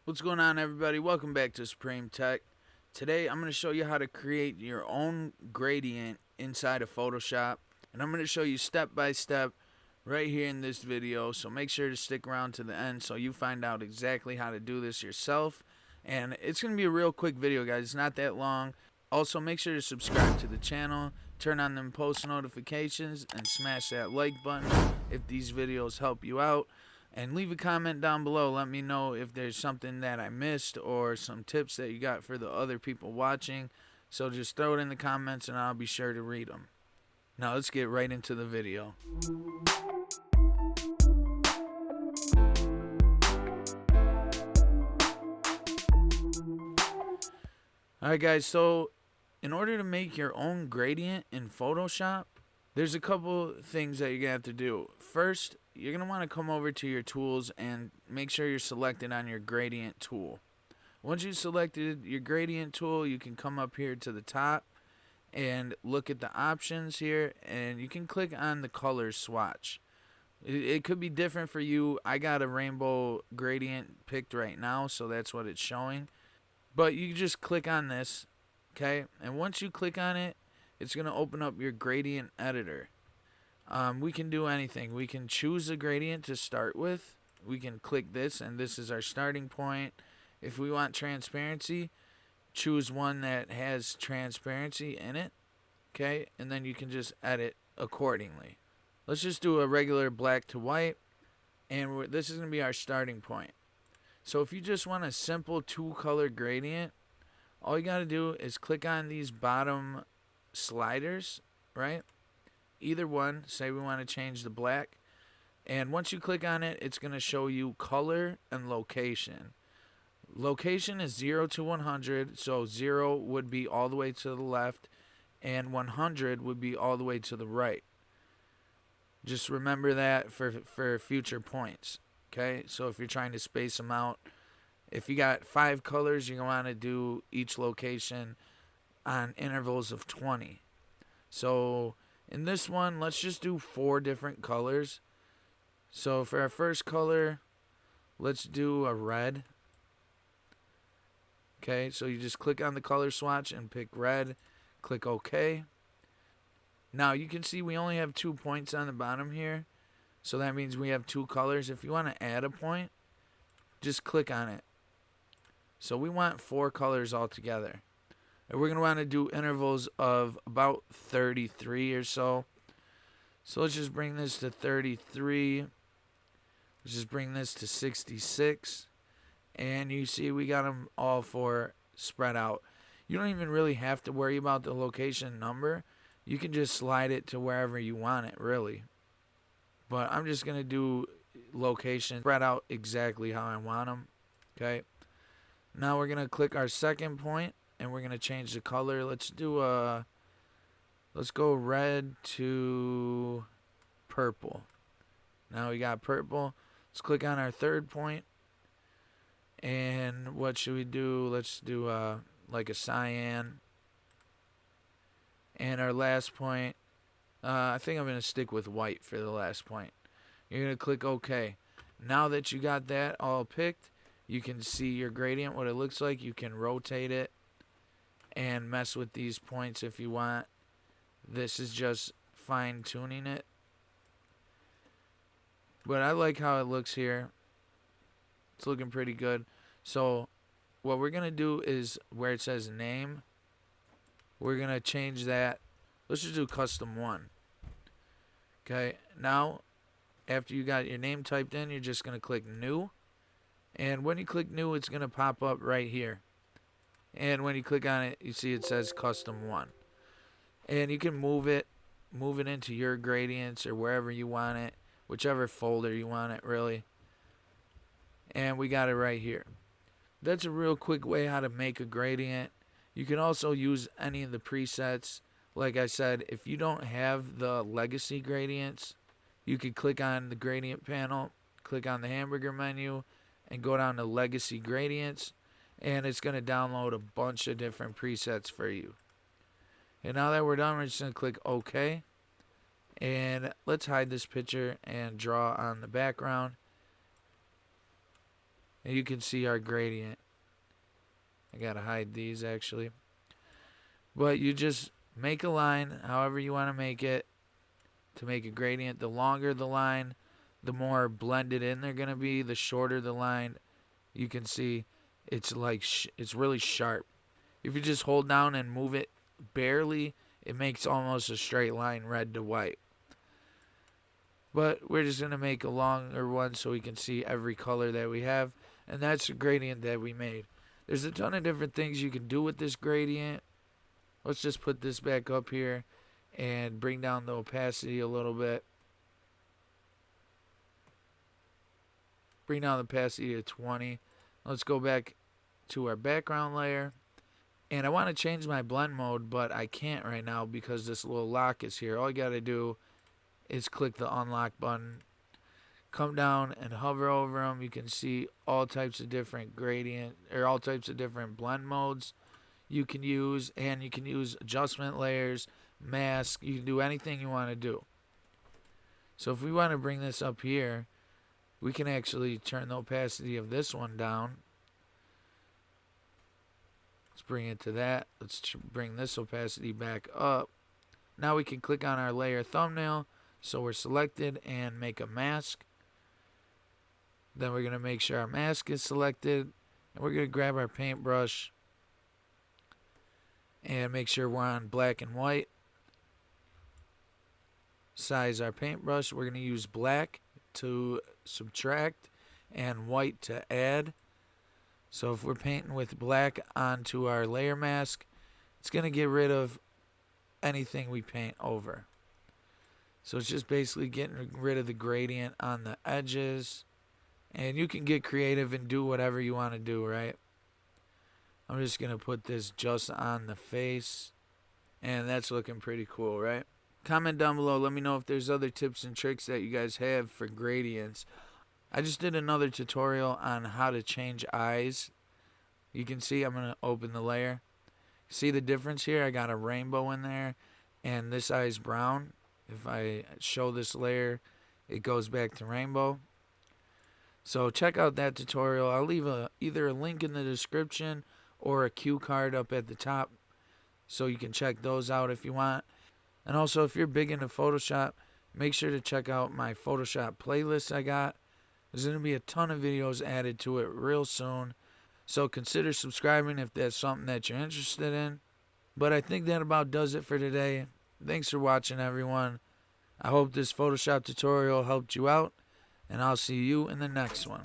What's going on, everybody? Welcome back to Supreme Tech. Today I'm going to show you how to create your own gradient inside of Photoshop, and I'm going to show you step by step right here in this video, so make sure to stick around to the end so you find out exactly how to do this yourself. And it's going to be a real quick video, guys. It's not that long. Also, make sure to subscribe to the channel, turn on them post notifications, and smash that like button if these videos help you out. And leave a comment down below. Let me know if there's something that I missed or some tips that you got for the other people watching. So just throw it in the comments and I'll be sure to read them. Now let's get right into the video. Alright guys, so in order to make your own gradient in Photoshop, there's a couple things that you're going to have to do. First, you're going to want to come over to your tools and make sure you're selected on your gradient tool. Once you've selected your gradient tool, you can come up here to the top and look at the options here, and you can click on the color swatch. It could be different for you. I got a rainbow gradient picked right now, so that's what it's showing. But you just click on this, okay? And once you click on it, it's going to open up your gradient editor. We can do anything. We can choose a gradient to start with. We can click this, and this is our starting point. If we want transparency, choose one that has transparency in it, okay? And then you can just edit accordingly. Let's just do a regular black to white, and this is going to be our starting point. So if you just want a simple two-color gradient, all you got to do is click on these bottom sliders, right? Either one. Say we want to change the black, and once you click on it, it's going to show you color and location. Location is 0 to 100, so 0 would be all the way to the left and 100 would be all the way to the right. Just remember that for future points, okay? So if you're trying to space them out, if you got 5 colors, you're going to want to do each location on intervals of 20. So in this one, let's just do 4 different colors. So for our first color, let's do a red. Okay, so you just click on the color swatch and pick red. Click OK. Now you can see we only have 2 points on the bottom here. So that means we have 2 colors. If you want to add a point, just click on it. So we want 4 colors altogether. And we're going to want to do intervals of about 33 or so. So let's just bring this to 33. Let's just bring this to 66. And you see we got them all 4 spread out. You don't even really have to worry about the location number. You can just slide it to wherever you want it, really. But I'm just going to do location spread out exactly how I want them. Okay. Now we're going to click our second point. And we're going to change the color. Let's go red to purple. Now we got purple. Let's click on our third point. And what should we do? Let's do like a cyan. And our last point, I think I'm going to stick with white for the last point. You're going to click OK. Now that you got that all picked, you can see your gradient, what it looks like. You can rotate it and mess with these points if you want. This is just fine tuning it. But I like how it looks here. It's looking pretty good. So what we're going to do is where it says name, we're going to change that. Let's just do custom 1. Okay. Now, after you got your name typed in, you're just going to click new. And when you click new, it's going to pop up right here. And when you click on it, you see it says custom 1. And you can move it into your gradients or wherever you want it, whichever folder you want it, really. And we got it right here. That's a real quick way how to make a gradient. You can also use any of the presets. Like I said, if you don't have the legacy gradients, you could click on the gradient panel, click on the hamburger menu, and go down to legacy gradients. And it's going to download a bunch of different presets for you. And now that we're done, we're just going to click OK. And let's hide this picture and draw on the background. And you can see our gradient. I gotta hide these actually. But you just make a line however you want to make it to make a gradient. The longer the line, the more blended in they're gonna be. The shorter the line, you can see it's like it's really sharp. If you just hold down and move it barely, it makes almost a straight line red to white. But we're just going to make a longer one so we can see every color that we have. And that's the gradient that we made. There's a ton of different things you can do with this gradient. Let's just put this back up here and bring down the opacity a little bit. Bring down the opacity to 20. Let's go back to our background layer. And I want to change my blend mode, but I can't right now because this little lock is here. All you got to do is click the unlock button. Come down and hover over them. You can see all types of different gradient, or all types of different blend modes you can use. And you can use adjustment layers, mask. You can do anything you want to do. So if we want to bring this up here, we can actually turn the opacity of this one down. Let's bring it to that. Let's bring this opacity back up. Now we can click on our layer thumbnail. So we're selected and make a mask. Then we're going to make sure our mask is selected. And we're going to grab our paintbrush and make sure we're on black and white. Size our paintbrush. We're going to use black to subtract and white to add. So if we're painting with black onto our layer mask, it's going to get rid of anything we paint over. So it's just basically getting rid of the gradient on the edges. And you can get creative and do whatever you want to do, right? I'm just going to put this just on the face. And that's looking pretty cool, right? Comment down below. Let me know if there's other tips and tricks that you guys have for gradients. I just did another tutorial on how to change eyes. You can see I'm going to open the layer. See the difference here? I got a rainbow in there. And this eye is brown. If I show this layer, it goes back to rainbow. So check out that tutorial. I'll leave either a link in the description or a cue card up at the top so you can check those out if you want. And also, if you're big into Photoshop, make sure to check out my Photoshop playlist I got. There's going to be a ton of videos added to it real soon. So consider subscribing if that's something that you're interested in. But I think that about does it for today. Thanks for watching, everyone. I hope this Photoshop tutorial helped you out, and I'll see you in the next one.